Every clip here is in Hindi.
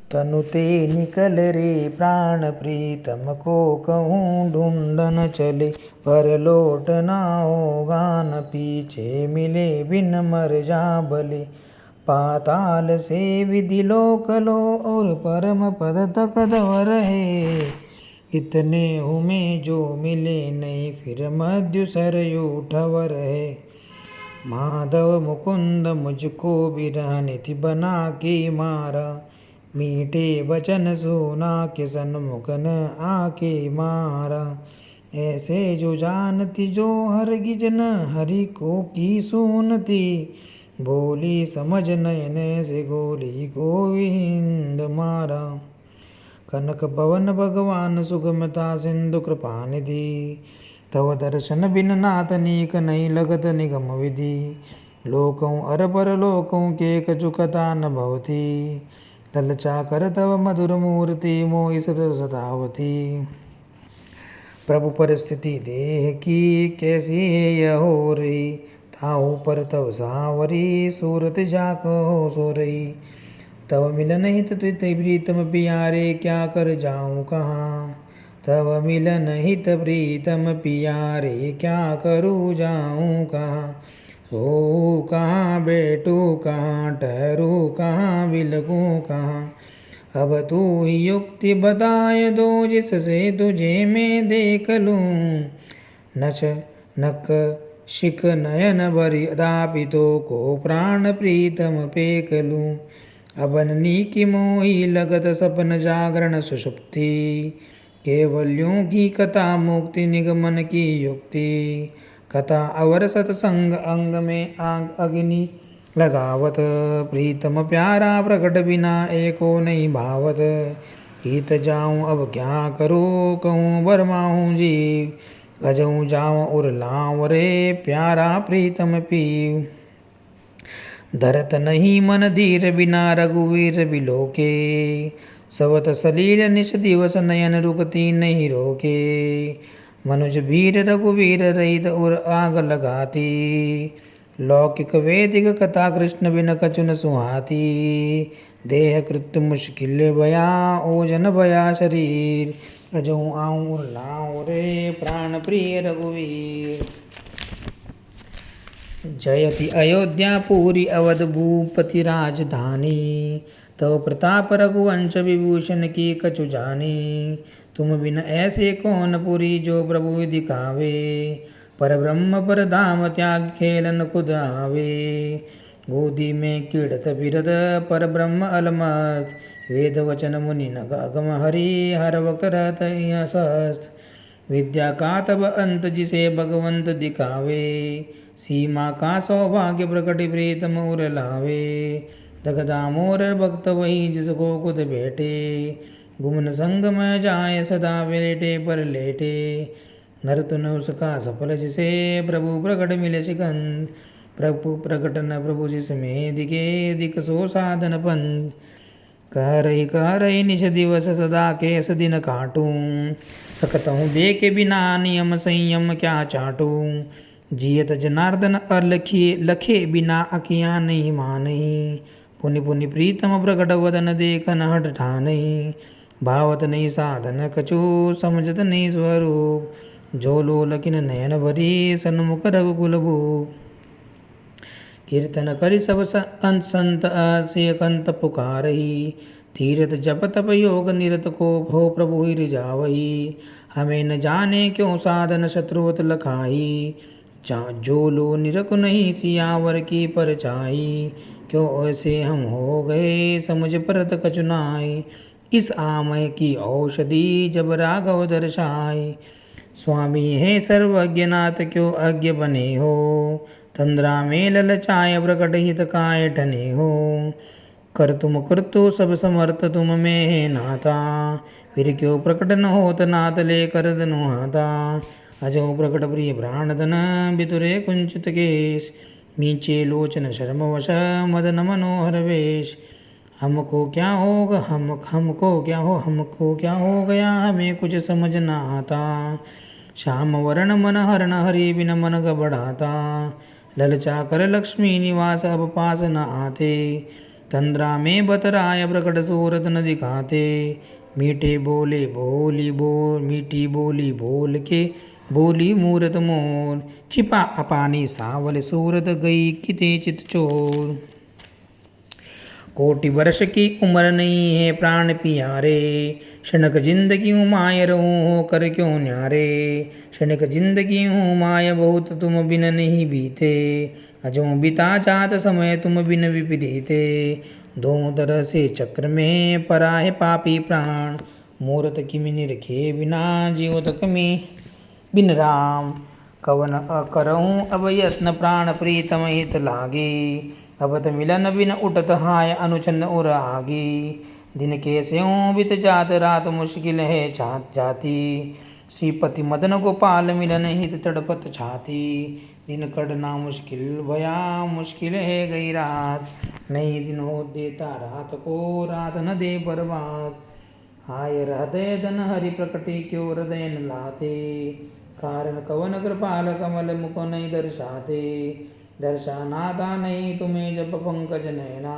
तनु ते निकल रे प्राण प्रीतम को कहूँ ढूंढन चले, पर लौट ना होगा न पीछे मिले बिन मर जा भले। पाताल से विधि लोक लो और परम पद तक दवर है, इतने में जो मिले नहीं फिर मध्यु सरयू ठवर है। माधव मुकुंद मुझको बिरह निधि बना के मारा, मीठे वचन सुना के सन्मुख न आके मारा। ऐसे जो जानती जो हरगिज न हरि को की सुनती, बोली समझ नयन से गोली गोविंद मारा। कनक भवन भगवान सुगमता सिंधु कृपा निधि, तव दर्शन बिन नाथ नीक नहीं लगत निगम विधि। लोकं अर पर लोकं के कछु कथा न भवती, ललचा कर तव मधुर मूर्ति मोहि सत सतावती। प्रभु परिस्थिति देह की कैसी है यह हो रही, ताहू पर तव सावरी सूरत जाको सो रही। तव मिलन हित तुत प्रीतम प्यारे क्या कर जाऊँ कहाँ, तव मिलन हित प्रीतम प्यारे क्या करूँ जाऊँ कहाँ। सोऊँ कहाँ बैठूँ कहाँ ठहरूँ कहाँ बिलकूँ कहाँ, अब तू ही युक्ति बताए दो जिससे तुझे मैं देख लूँ। नच नक शिख नयन भरी दापितों को प्राण प्रीतम पेक लूँ। अबननी की मोही लगत सपन जागरण सुषुप्ति, केवल्यों की कथा मुक्ति निगमन की युक्ति। कथा अवर सत्संग अंग में आग अग्नि लगावत, प्रीतम प्यारा प्रकट बिना एको नहीं भावत। गीत जाऊं अब क्या करूँ कहूँ बरमाऊँ जीव, गजऊँ जाऊँ उर लाऊँ रे प्यारा प्रीतम पीव। धरत नहीं मन धीर बिना रघुवीर बिलोके, सवत सलील निश दिवस नयन रुकती नहीं रोके। मनुज वीर रघुवीर रहित उर आग लगाती, लौकिक वैदिक कथा कृष्ण बिन कछु न सुहाती। देह कृत्य मुश्किल भया ओजन भया शरीर, अजहूँ आऊँ लाऊँ रे प्राण प्रिय रघुवीर। जयति अयोध्या पुरी अवध भूपति राजधानी, तव प्रताप रघुवंश विभूषण की कछु जानी। तुम बिन ऐसे कौन पुरी जो प्रभु दिखावे, पर ब्रह्म पर धाम त्याग खेलन खुद आवे। गोदी में कीड़त फिरत पर ब्रह्म अलमस्त, वेद वचन मुनि नग अगम हरि हर वक्त रहत स्वस्थ। विद्या का तब अंत जिसे भगवंत दिखावे, सीमा का सौभाग्य प्रकट प्रीतम उर लावे। दगदामोर भक्त वही जिसको खुद बैठे, गुमन संग में जाए सदा लेटे पर लेटे। नर तुन उसका सफल जिसे प्रभु प्रकट मिले सिकंद, प्रभु प्रकट न प्रभु जिसमें दिखे दिख सो साधन पंथ। कह रही निश दिवस सदा केस दिन काटूं, सकत हूँ देखे बिना नियम संयम क्या चाटूं। जियत जनार्दन अलखी लखे बिना अखियाँ नहीं मानही, पुनि पुनि प्रीतम प्रकट वदन देखन हट ठानही। भावत नहीं साधन कछु समझत नहीं स्वरूप, जो लो लकिन नयन भरी सन्मुख रघुकुल भूप। कीर्तन करि सब संत से कंत पुकारही, तीरथ जप तप योग निरत को भो प्रभु ही रिझावही। हमें न जाने क्यों साधन शत्रुवत लखाई, जो लो निरख नहीं सियावर की परछाई। क्यों ऐसे हम हो गए समझ परत कछु नाई, इस आमय की औषधि जब राघव दर्शाई। स्वामी है सर्वज्ञ नाथ क्यों अज्ञ बने हो, तंद्रा में ललचाए प्रकट हित काय ठने हो। कर तुम करतु सब समर्थ तुम में है नाता, फिर क्यों प्रकट न होत नाथ ले कर दनु हाथा। अजो प्रकट प्रिय प्राण धन बितुरे कुंचित केश, मीचे लोचन शर्म वश मदन मनोहर वेश। हमको क्या होगा हमको क्या हो गया हमें कुछ समझ न आता। श्याम वरण मन हरण हरि बिन मन घबराता, ललचा कर लक्ष्मी निवास अब पास न आते। तंद्रा में बतराय प्रकट सूरत न दिखाते। मीठे बोले बोली बोल मीठी बोली बोल के बोली मूरत मोर। छिपा अपानी सावल सूरत गई किते चित चोर। कोटि वर्ष की उम्र नहीं है प्राण प्यारे। क्षणक जिंदगी हूँ माय रहूँ हो कर क्यों न्यारे। क्षणिक जिंदगी हूँ माय बहुत तुम बिन नहीं बीते। अजों बिता जात समय तुम बिन विपरीते। दो तरह से चक्र में परा है पापी प्राण। मूरत किमि निरखे बिना जीवत कमी बिन राम। कवन अकरऊँ अब यत्न प्राण प्रीतम हित लागे। अब त मिलन बिन उठत हाय अनुचन उर आगी। दिन कैसे बीत जात रात मुश्किल है जाती। श्रीपति मदन गोपाल मिलन हित तड़पत छाती। दिन कड़ना मुश्किल भया मुश्किल है गई रात। नहीं दिन हो देता रात को रात न दे बर्बाद। हाय हृदय धन हरि प्रकटे क्यों हृदय न लाते। कारण कवन कृपाल कमल मुख नहीं दर्शाते। दर्शानाता नहीं तुम्हें जब पंकज नैना।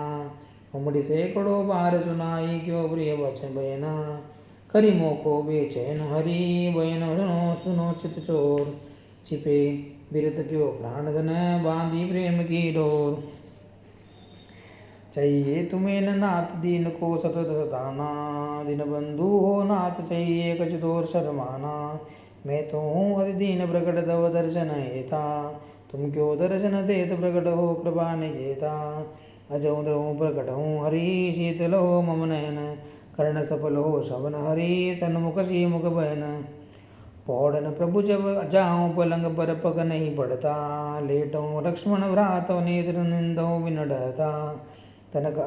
उमड़ी सैकड़ों बार सुनाई क्यों प्रिय वचन बयना। करी मोको बेचैन हरि बयन सुनो सुनो चित चोर। छिपे बिरत क्यों प्राण धन बांधी प्रेम की डोर। चाहिए तुम्हें न नाथ दीन को सतत सताना। दिन बंधु हो नाथ चाहिए कछ दूर शर्माना। मैं तो हूँ अति दीन प्रकट तव दर्शन हेता। तुम क्यों दर्शन देत प्रकट हो कृपा निकेता। अजो द्रव प्रकट हूँ हरि शीतल हो मम नयन। कर्ण सफल हो शवन हरि सन्मुख श्रीमुख बहन। पौड़न प्रभु जब जाऊँ पलंग पर पग नहीं पड़ता। लेटों लक्ष्मण भ्रात नेत्र निंदो बिन डरता। तनक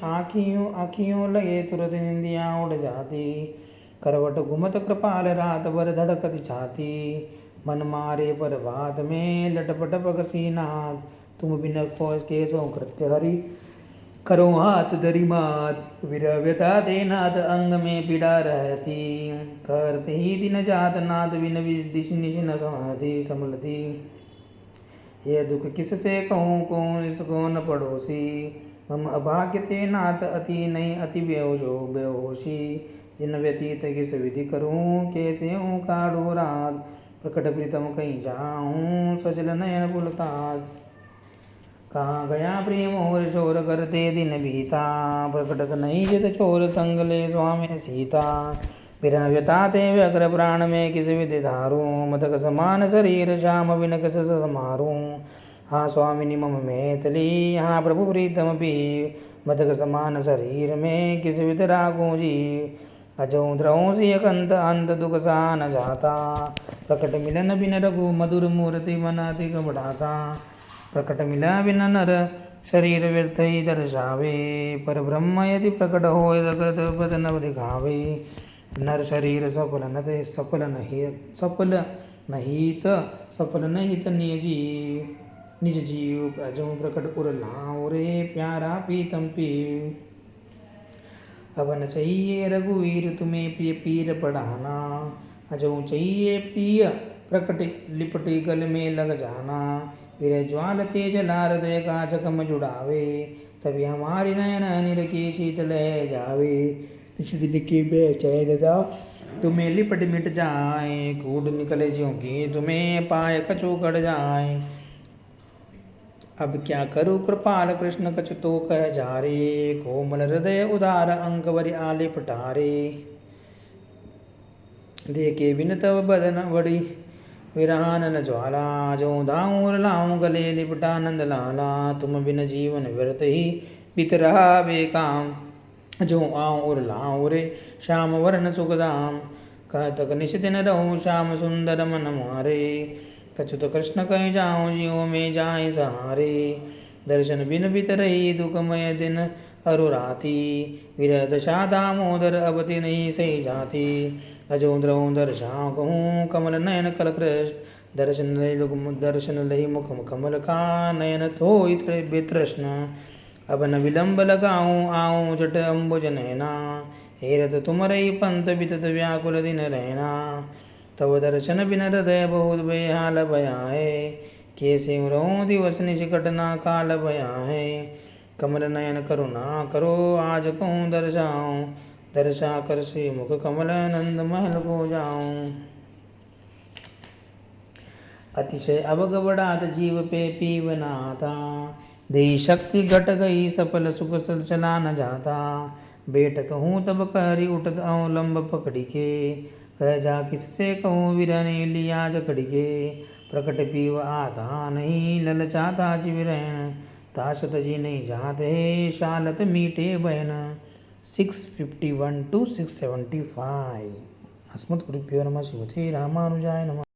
आँखियों लगे तुरंत निंदियाँ उड़ जाती। करवट घुमत कृपाल रात भर धड़कती छाती। मन मारे पर बात में लटपट पगसीनाथ। तुम बिन केसों कृत्य हरि करो हाथ धरी मात। विरव्यता ते नाथ अंग में पीड़ा रहती। करते ही दिन जात नाथ बिन दिश निश न समाधि संभलती। यह दुख किससे कहूँ कौन इसको न पड़ोसी। मम अभाग्य ते नाथ अति नहीं अति बेहोशी। दिन व्यतीत किस विधि करूँ कैसे हूँ काढ़ो रात। प्रकट प्रीतम कहीं जाऊँ सजल नयन पुलतात। कहाँ गया प्रिय मोर शोर करते दिन बीता। प्रकटत नहीं जित चोर संग ले स्वामी सीता। बिना व्यथा ते व्यग्र प्राण में किस विधि धारूं। मदक समान शरीर श्याम बिन कस समारूं। हाँ स्वामिनी मम मैथिली हाँ प्रभु प्रीतम भी। मदक समान शरीर में किस विधि रागूं जी। अजो द्रवों से अंत अंत दुख सा न जाता। प्रकट मिलन बिन रघु मधुर मूर्ति मन अति बढ़ाता। प्रकट मिला बिन नर शरीर व्यर्थ ही दर्शावे। पर ब्रह्म यदि प्रकट हो जगत पद न दिखावे। नर शरीर सफल नहीं निज जीव। अजो प्रकट उर लाओ रे प्यारा पीतम पीव। अब न चाहिए रघुवीर तुम्हें प्रिय पीर पढ़ाना। अजो चाहिए प्रिय प्रकट लिपटी गल में लग जाना। फिर ज्वाल तेज लार हृदय का जखम जुड़ावे। तभी हमारी नयन अनिल की शीतल जावे। इस दिन की बेचैनता तुम्हें लिपट मिट जाए। कूद निकले ज्यों की तुम्हें पाए कछु कट जाए। अब क्या करूँ कृपाल कृष्ण कछु तो कह जा रे। कोमल हृदय उदार अंक वरि आले पटारे। देखे बिन तब बदन बड़ी विरहानन ज्वाला। जो दाऊर लाऊं गले लिपटा नंद लाला। तुम बिन जीवन व्यर्थ ही बीत रहा बेकाम। जो आऊं और लाऊं रे श्याम वरण सुखदाम। कह तक निश्चिन रहूं श्याम सुंदर मन मारे। कछुत कृष्ण कह जाऊं जियो में जाए सहारे। दर्शन बिन बीत रही दुखमय दिन अरुराती। विरह दशा दामोदर अवति नहीं सही जाती। अजो द्रवों दर्शाओं कहूँ कमल नयन कल कृष्ण। दर्शन लही मुख कमल का नयन तो बेतृष्ण। अब न विलंब लगाऊं आऊं जट अम्बुज नैना। हेरत तुम रही पंत बितत व्याकुल दिन रहना। तब दर्शन बिन हृदय बहुत बेहाल भया है। कैसे रहूं दिवस निशिकट ना काल भया है। कमल नयन करुणा करो आज कहूँ दर्शाऊँ, दर्शा कर से मुख कमल नंद महल को जाऊँ। अतिशय अब घबरात जीव पे पीवना था, देही शक्ति घट गई सफल सुख सल चला न जाता। बैठत हूँ तब करी उठत अवलंब पकड़ी के, कह जा किससे कहूँ वीर ने लिया जकड़ी के। प्रकट पीव आता नहीं ललचाता जीव रहन, ताशत जी नहीं जाते शालत मीटे बहन। 651 to 675। अस्मद्गुरुभ्यो नमः। श्रीमते रामानुजाय नमः।